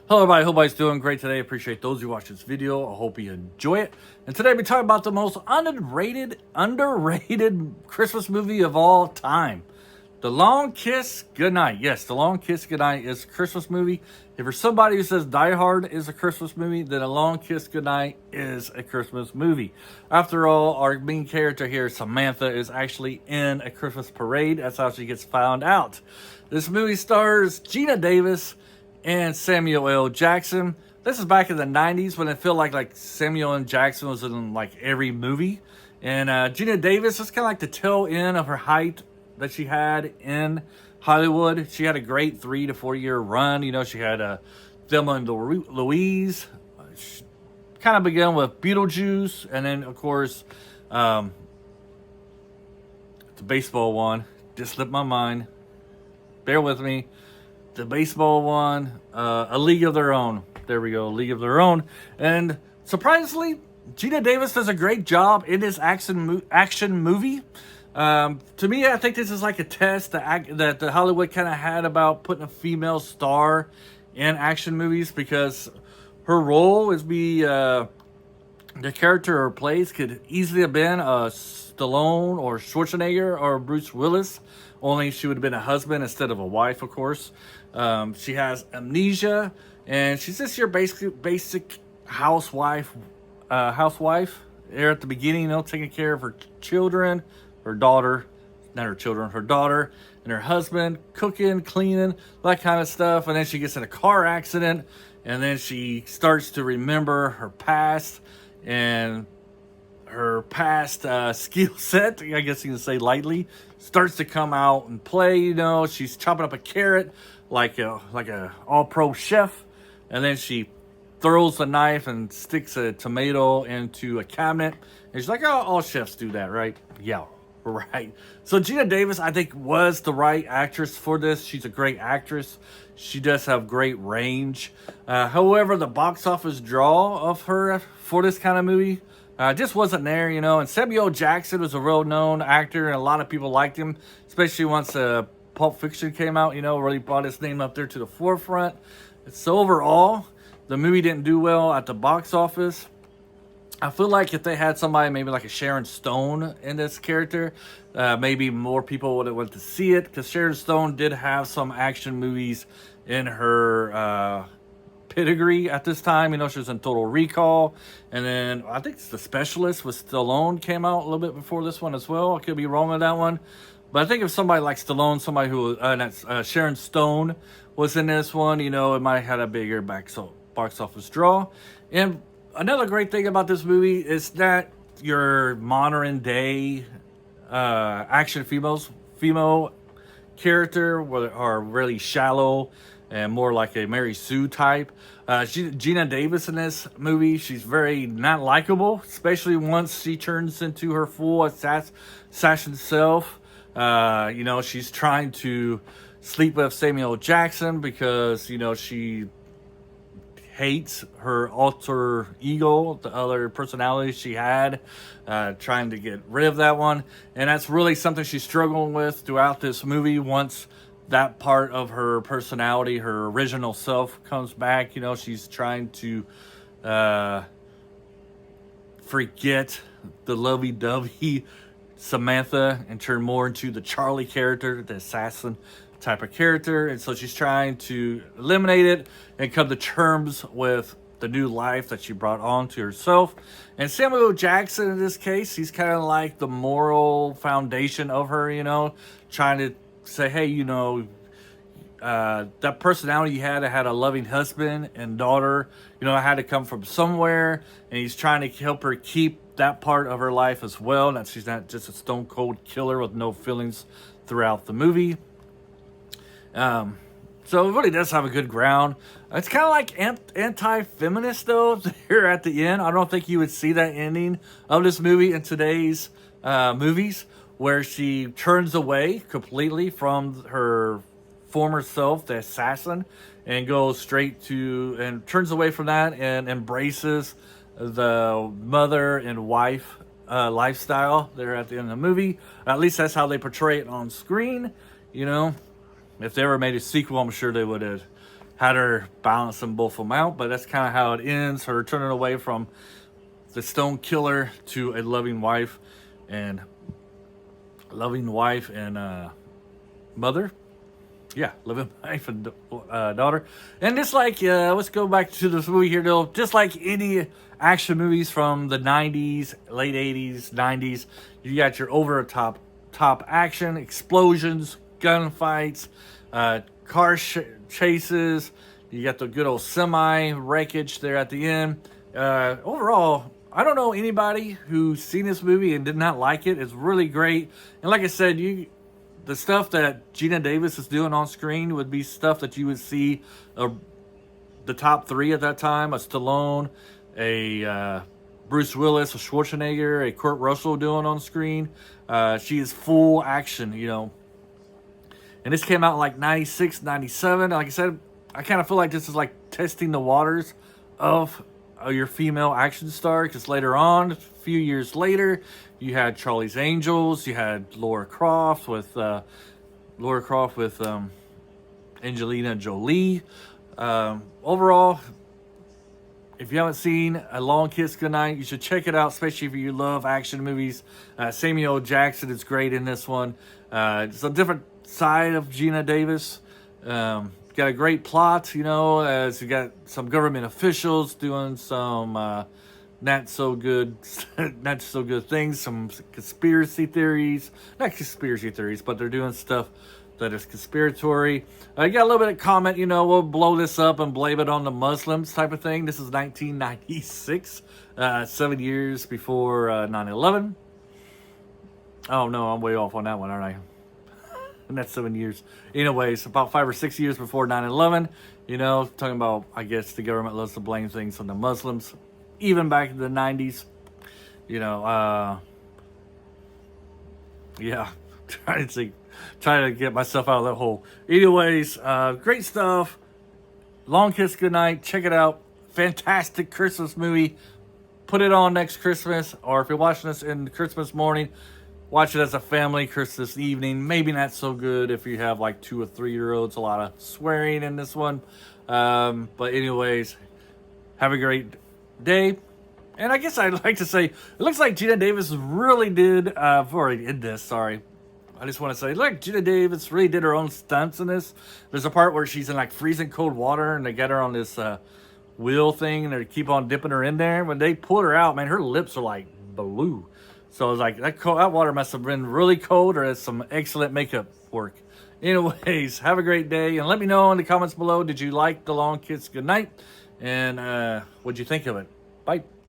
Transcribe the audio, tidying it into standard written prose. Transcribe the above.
Hello everybody, hope everybody's doing great today. Appreciate those who watch this video. I hope you enjoy it. And today we're talking about the most underrated Christmas movie of all time. The Long Kiss Goodnight. Yes, The Long Kiss Goodnight is a Christmas movie. If you're somebody who says Die Hard is a Christmas movie, then A Long Kiss Goodnight is a Christmas movie. After all, our main character here, Samantha, is actually in a Christmas parade. That's how she gets found out. This movie stars Geena Davis and Samuel L. Jackson. This is back in the 90s when it felt like Samuel L. Jackson was in like every movie. And Geena Davis was kind of like the tail end of her height that she had in Hollywood. She had a great 3 to 4 year run. You know, she had Thelma and Louise. She kind of began with Beetlejuice. And then, of course, the baseball one. Just slipped my mind. Bear with me. The baseball one, A League of Their Own. There we go, A League of Their Own. And surprisingly, Geena Davis does a great job in this action movie. To me, I think this is like a test that the Hollywood kind of had about putting a female star in action movies, because her role is the character her plays could easily have been Stallone or Schwarzenegger or Bruce Willis, only she would have been a husband instead of a wife, of course. She has amnesia, and she's just your basic housewife there at the beginning, you know, taking care of her children, her daughter, not her children, her daughter and her husband, cooking, cleaning, that kind of stuff. And then she gets in a car accident, and then she starts to remember her past, and her past skill set, I guess you can say lightly, starts to come out and play. You know, she's chopping up a carrot like a all-pro chef, and then she throws a knife and sticks a tomato into a cabinet. And she's like, "Oh, all chefs do that, right?" Yeah, right. So Geena Davis, I think, was the right actress for this. She's a great actress. She does have great range. However, the box office draw of her for this kind of movie just wasn't there, you know. And Samuel L. Jackson was a real-known actor, and a lot of people liked him, especially once Pulp Fiction came out, you know, really brought his name up there to the forefront. So overall, the movie didn't do well at the box office. I feel like if they had somebody maybe like a Sharon Stone in this character, maybe more people would have went to see it, because Sharon Stone did have some action movies in her pedigree at this time. You know, she was in Total Recall, and then I think The Specialist with Stallone came out a little bit before this one as well. I could be wrong on that one, but I think if somebody like Stallone, somebody who Sharon Stone was in this one, you know, it might have had a bigger box office draw. And another great thing about this movie is that your modern day action female character are really shallow and more like a Mary Sue type. Geena Davis in this movie, she's very not likable, especially once she turns into her full assassin self. You know, she's trying to sleep with Samuel Jackson because, you know, she hates her alter ego, the other personality she had, trying to get rid of that one. And that's really something she's struggling with throughout this movie. Once that part of her personality, her original self, comes back, you know, she's trying to forget the lovey-dovey Samantha and turn more into the Charlie character, the assassin type of character. And so she's trying to eliminate it and come to terms with the new life that she brought on to herself. And Samuel L. Jackson, in this case, he's kind of like the moral foundation of her, you know, trying to say, hey, you know, that personality you had a loving husband and daughter, you know, I had to come from somewhere. And he's trying to help her keep that part of her life as well, that she's not just a stone cold killer with no feelings throughout the movie. So it really does have a good ground. It's kind of like anti-feminist, though, here at the end. I don't think you would see that ending of this movie in today's movies, where she turns away completely from her former self, the assassin, and goes straight to, and turns away from that and embraces the mother and wife lifestyle there at the end of the movie. At least that's how they portray it on screen, you know. If they ever made a sequel, I'm sure they would have had her balancing both of them out, but that's kind of how it ends. Her turning away from the stone killer to a loving wife and mother. Yeah, loving wife and daughter. And just like, let's go back to this movie here, though. Just like any action movies from the 90s, late 80s, 90s, you got your over-the-top action, explosions, gunfights, car chases. You got the good old semi wreckage there at the end. Overall, I don't know anybody who's seen this movie and did not like it. It's really great. And like I said, the stuff that Geena Davis is doing on screen would be stuff that you would see the top three at that time: a Stallone, a Bruce Willis, a Schwarzenegger, a Kurt Russell doing on screen. She is full action, And this came out in like 96, 97. Like I said, I kind of feel like this is like testing the waters of your female action star, because later on, a few years later, you had Charlie's Angels, you had Lara Croft with Angelina Jolie. Overall, if you haven't seen A Long Kiss Goodnight, you should check it out, especially if you love action movies. Samuel L. Jackson is great in this one. It's a different side of Geena Davis. Got a great plot, as you got some government officials doing some not so good things, some conspiracy theories. Not conspiracy theories, but they're doing stuff that is conspiratory. You got a little bit of comment, we'll blow this up and blame it on the Muslims type of thing. This is 1996, 7 years before 9/11. Oh no, I'm way off on that one, aren't I? And that's 7 years. Anyways, about 5 or 6 years before 9/11, talking about, I guess the government loves to blame things on the Muslims. Even back in the 90s, yeah, trying to get myself out of that hole. Anyways, great stuff. Long Kiss Goodnight. Check it out. Fantastic Christmas movie. Put it on next Christmas, or if you're watching this in Christmas morning, watch it as a family, Christmas evening. Maybe not so good if you have like 2 or 3 year olds. A lot of swearing in this one. But anyways, have a great day. And I guess I'd like to say, it looks like Geena Davis really did, I've already did this, sorry. I just want to say, look, Geena Davis really did her own stunts in this. There's a part where she's in like freezing cold water and they get her on this wheel thing and they keep on dipping her in there. When they pull her out, man, her lips are like blue. So I was like, that water must have been really cold, or it's some excellent makeup work. Anyways, have a great day. And let me know in the comments below, did you like The Long Kiss Goodnight? And what'd you think of it? Bye.